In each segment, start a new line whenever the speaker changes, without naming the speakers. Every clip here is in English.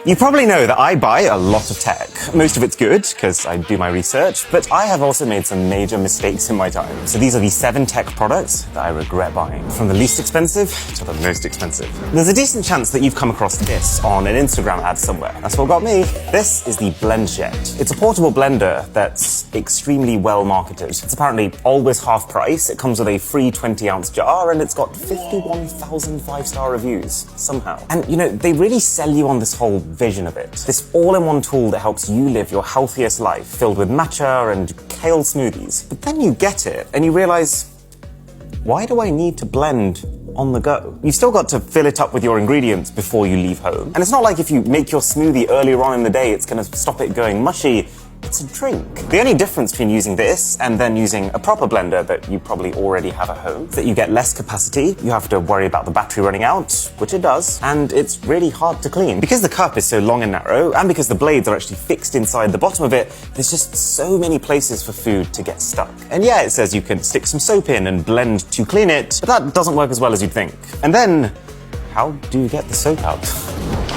You probably know that I buy a lot of tech. Most of it's good, because I do my research, but I have also made some major mistakes in my time. So these are the 7 tech products that I regret buying, from the least expensive to the most expensive. There's a decent chance that you've come across this on an Instagram ad somewhere. That's what got me. This is the BlendJet. It's a portable blender that's extremely well marketed. It's apparently always half price. It comes with a free 20-ounce jar, and it's got 51,000 5-star reviews, somehow. And, you know, they really sell you on this whole vision of it. This all-in-one tool that helps you live your healthiest life, filled with matcha and kale smoothies. But then you get it, and you realize, why do I need to blend on the go? You've still got to fill it up with your ingredients before you leave home. And it's not like if you make your smoothie earlier on in the day, it's going to stop it going mushy. It's a drink. The only difference between using this and then using a proper blender that you probably already have at home is that you get less capacity, you have to worry about the battery running out, which it does, and it's really hard to clean. Because the cup is so long and narrow, and because the blades are actually fixed inside the bottom of it, there's just so many places for food to get stuck. And yeah, it says you can stick some soap in and blend to clean it, but that doesn't work as well as you'd think. And then, how do you get the soap out?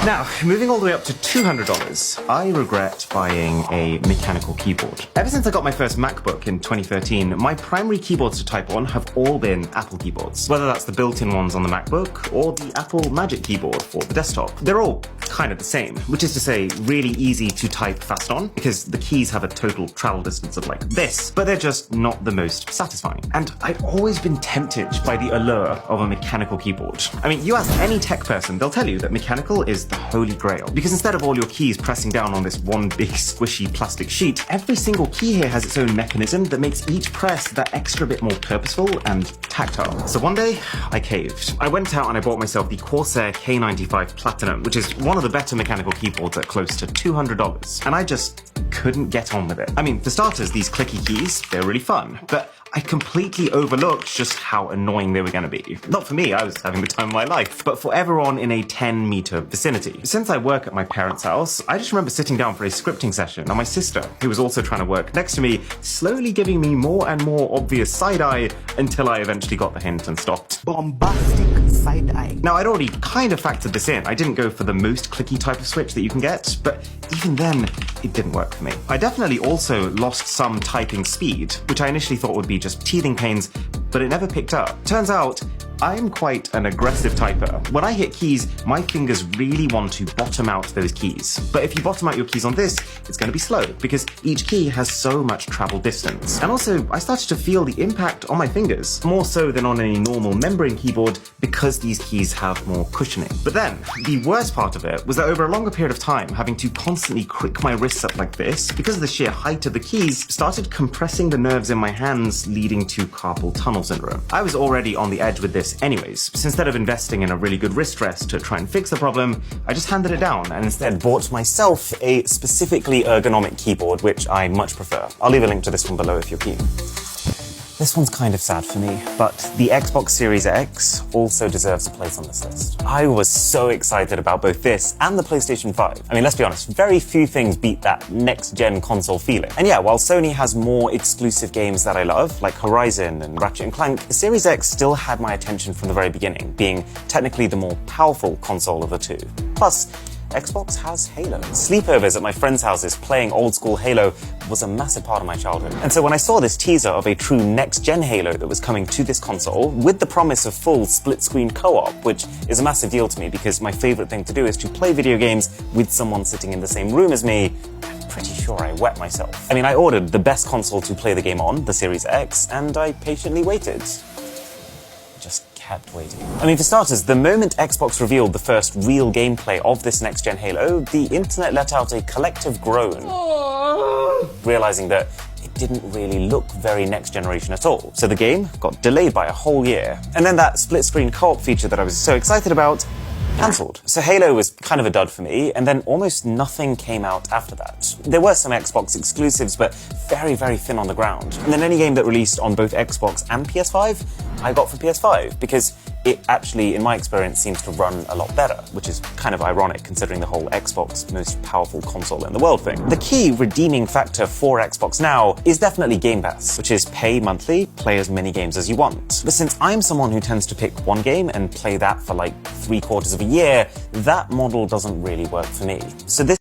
Now, moving all the way up to $200, I regret buying a mechanical keyboard. Ever since I got my first MacBook in 2013, my primary keyboards to type on have all been Apple keyboards. Whether that's the built-in ones on the MacBook or the Apple Magic Keyboard for the desktop. They're all kind of the same, which is to say really easy to type fast on because the keys have a total travel distance of like this, but they're just not the most satisfying. And I've always been tempted by the allure of a mechanical keyboard. I mean, you ask any tech person, they'll tell you that mechanical is the holy grail. Because instead of all your keys pressing down on this one big squishy plastic sheet, every single key here has its own mechanism that makes each press that extra bit more purposeful and tactile. So one day, I caved. I went out and I bought myself the Corsair K95 Platinum, which is one of the better mechanical keyboards at close to $200. And I just couldn't get on with it. I mean, for starters, these clicky keys, they're really fun, but I completely overlooked just how annoying they were going to be. Not for me, I was having the time of my life, but for everyone in a 10-meter vicinity. Since I work at my parents' house, I just remember sitting down for a scripting session, and my sister, who was also trying to work next to me, slowly giving me more and more obvious side-eye until I eventually got the hint and stopped.
Bombastic side-eye.
Now, I'd already kind of factored this in. I didn't go for the most clicky type of switch that you can get, but even then, it didn't work for me. I definitely also lost some typing speed, which I initially thought would be just teething pains, but it never picked up. Turns out, I'm quite an aggressive typer. When I hit keys, my fingers really want to bottom out those keys. But if you bottom out your keys on this, it's going to be slow, because each key has so much travel distance. And also, I started to feel the impact on my fingers, more so than on any normal membrane keyboard, because these keys have more cushioning. But then, the worst part of it was that over a longer period of time, having to constantly crick my wrists up like this, because of the sheer height of the keys, started compressing the nerves in my hands, leading to carpal tunnel syndrome. I was already on the edge with this anyways, so instead of investing in a really good wrist rest to try and fix the problem, I just handed it down and instead bought myself a specifically ergonomic keyboard, which I much prefer. I'll leave a link to this one below if you're keen. This one's kind of sad for me, but the Xbox Series X also deserves a place on this list. I was so excited about both this and the PlayStation 5. I mean, let's be honest, very few things beat that next-gen console feeling. And yeah, while Sony has more exclusive games that I love, like Horizon and Ratchet & Clank, the Series X still had my attention from the very beginning, being technically the more powerful console of the two. Plus, Xbox has Halo. Sleepovers at my friends' houses playing old-school Halo was a massive part of my childhood. And so when I saw this teaser of a true next-gen Halo that was coming to this console, with the promise of full split-screen co-op, which is a massive deal to me because my favorite thing to do is to play video games with someone sitting in the same room as me, I'm pretty sure I wet myself. I mean, I ordered the best console to play the game on, the Series X, and I patiently waited. Just kept waiting. I mean, for starters, the moment Xbox revealed the first real gameplay of this next-gen Halo, the internet let out a collective groan, realizing that it didn't really look very next-generation at all. So the game got delayed by a whole year. And then that split-screen co-op feature that I was so excited about cancelled. So Halo was kind of a dud for me, and then almost nothing came out after that. There were some Xbox exclusives, but very, very thin on the ground. And then any game that released on both Xbox and PS5, I got for PS5, because it actually, in my experience, seems to run a lot better, which is kind of ironic considering the whole Xbox most powerful console in the world thing. The key redeeming factor for Xbox Now is definitely Game Pass, which is pay monthly, play as many games as you want. But since I'm someone who tends to pick one game and play that for like 3/4 of a year, that model doesn't really work for me. So this